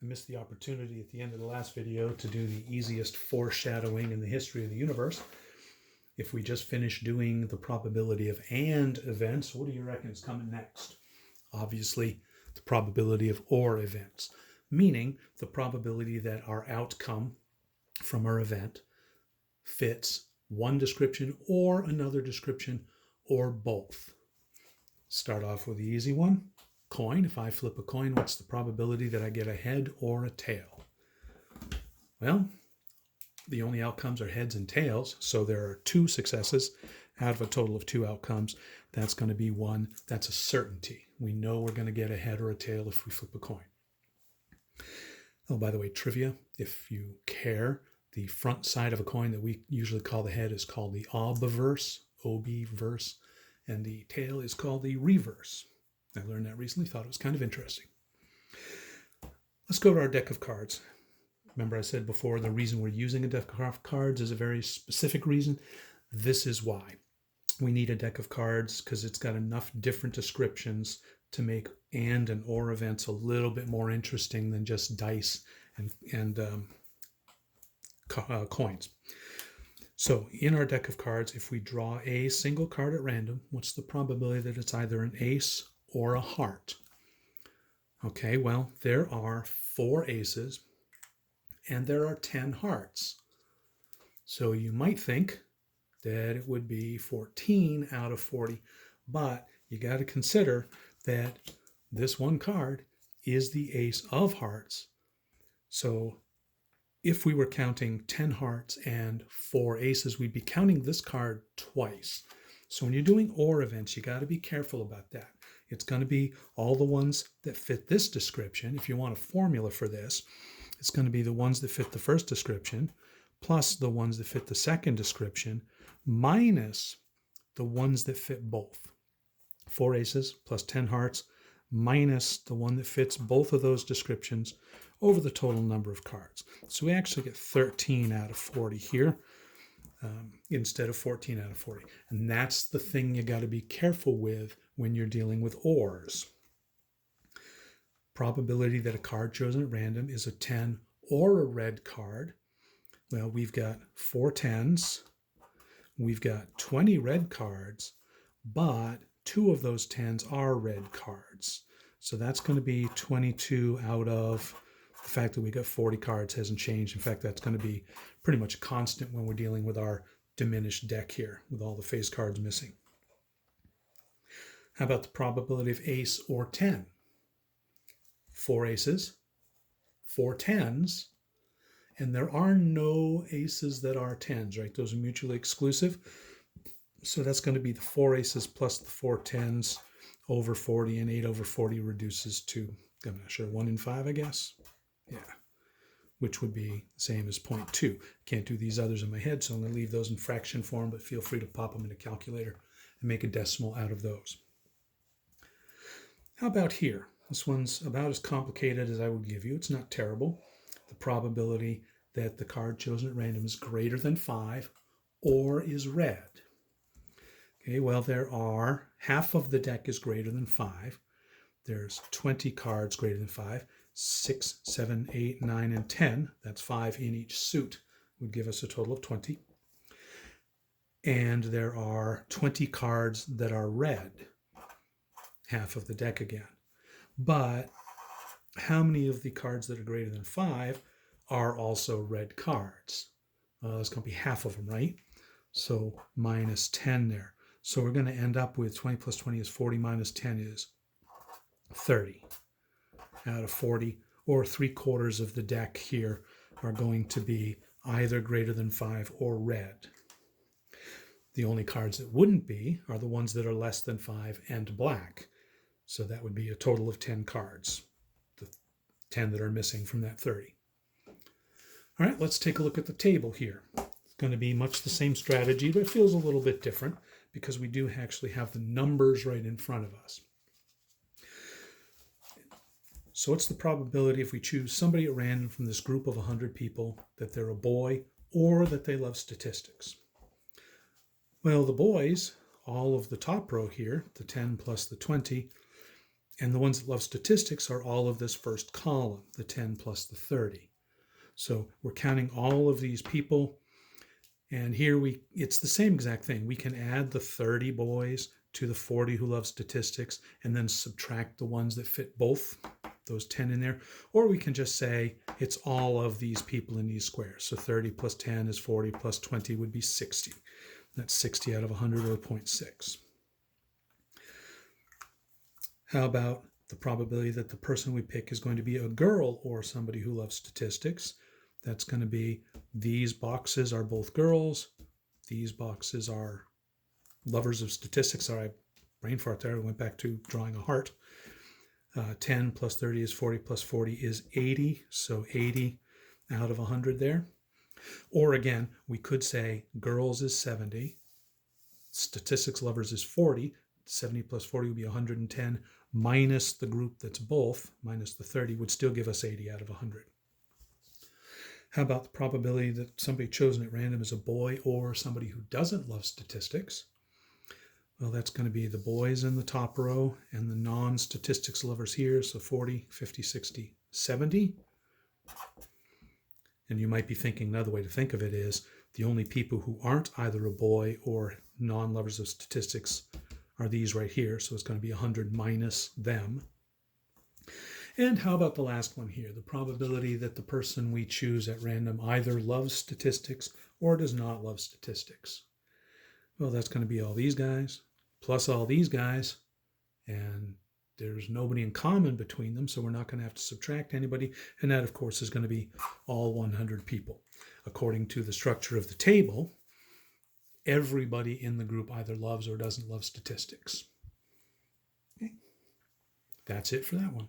I missed the opportunity at the end of the last video to do the easiest foreshadowing in the history of the universe. If we just finish doing the probability of and events, what do you reckon is coming next? Obviously, the probability of or events, meaning the probability that our outcome from our event fits one description or another description or both. Start off with the easy one. Coin. If I flip a coin, what's the probability that I get a head or a tail? Well, the only outcomes are heads and tails, so there are two successes out of a total of two outcomes. That's going to be one. That's a certainty. We know we're going to get a head or a tail if we flip a coin. Oh, by the way, trivia, if you care, the front side of a coin that we usually call the head is called the obverse, obverse, and the tail is called the reverse. I learned that recently, thought it was kind of interesting. Let's go to our deck of cards. Remember I said before, the reason we're using a deck of cards is a very specific reason. This is why. We need a deck of cards because it's got enough different descriptions to make and or events a little bit more interesting than just dice and coins. So in our deck of cards, if we draw a single card at random, what's the probability that it's either an ace or a heart? Okay, well, there are 4 aces and there are 10 hearts. So you might think that it would be 14 out of 40, but you got to consider that this one card is the ace of hearts. So if we were counting 10 hearts and 4 aces, we'd be counting this card twice. So when you're doing or events, you got to be careful about that. It's going to be all the ones that fit this description. If you want a formula for this, it's going to be the ones that fit the first description, plus the ones that fit the second description, minus the ones that fit both. 4 aces plus 10 hearts, minus the one that fits both of those descriptions over the total number of cards. So we actually get 13 out of 40 here instead of 14 out of 40. And that's the thing you got to be careful with when you're dealing with ors. Probability that a card chosen at random is a 10 or a red card. Well, we've got 4 10s. We've got 20 red cards, but 2 of those 10s are red cards. So that's going to be 22 out of the fact that we got 40 cards hasn't changed. In fact, that's going to be pretty much a constant when we're dealing with our diminished deck here with all the face cards missing. How about the probability of ace or 10? 4 aces, 4 10s, and there are no aces that are 10s, right? Those are mutually exclusive. So that's going to be the 4 aces plus the 4 10s over 40, and 8 over 40 reduces to, I'm not sure, 1 in 5, I guess. Yeah, which would be the same as 0.2. Can't do these others in my head, so I'm going to leave those in fraction form, but feel free to pop them in a calculator and make a decimal out of those. How about here? This one's about as complicated as I would give you. It's not terrible. The probability that the card chosen at random is greater than 5 or is red. Okay, well, there are half of the deck is greater than 5. There's 20 cards greater than 5. 6, 7, 8, 9, and 10. That's 5 in each suit. Would give us a total of 20. And there are 20 cards that are red. Half of the deck again. But how many of the cards that are greater than 5 are also red cards? It's going to be half of them, right? So minus 10 there. So we're going to end up with 20 plus 20 is 40 minus 10 is 30 out of 40, or 3/4 of the deck here are going to be either greater than 5 or red. The only cards that wouldn't be are the ones that are less than 5 and black. So that would be a total of 10 cards, the 10 that are missing from that 30. All right, let's take a look at the table here. It's going to be much the same strategy, but it feels a little bit different because we do actually have the numbers right in front of us. So what's the probability if we choose somebody at random from this group of 100 people that they're a boy or that they love statistics? Well, the boys, all of the top row here, the 10 plus the 20, And the ones that love statistics are all of this first column, the 10 plus the 30. So we're counting all of these people. And here it's the same exact thing. We can add the 30 boys to the 40 who love statistics and then subtract the ones that fit both, those 10 in there. Or we can just say it's all of these people in these squares. So 30 plus 10 is 40 plus 20 would be 60. That's 60 out of 100 or 0.6. How about the probability that the person we pick is going to be a girl or somebody who loves statistics? That's going to be these boxes are both girls. These boxes are lovers of statistics. Sorry, brain fart there. I went back to drawing a heart. 10 plus 30 is 40 plus 40 is 80. So 80 out of 100 there. Or again, we could say girls is 70. Statistics lovers is 40. 70 plus 40 would be 110 minus the group that's both, minus the 30, would still give us 80 out of 100. How about the probability that somebody chosen at random is a boy or somebody who doesn't love statistics? Well, that's going to be the boys in the top row and the non-statistics lovers here. So 40, 50, 60, 70. And you might be thinking another way to think of it is the only people who aren't either a boy or non-lovers of statistics are these right here. So it's going to be 100 minus them. And how about the last one here? The probability that the person we choose at random either loves statistics or does not love statistics. Well, that's going to be all these guys plus all these guys. And there's nobody in common between them, so we're not going to have to subtract anybody. And that, of course, is going to be all 100 people. According to the structure of the table, everybody in the group either loves or doesn't love statistics. Okay. That's it for that one.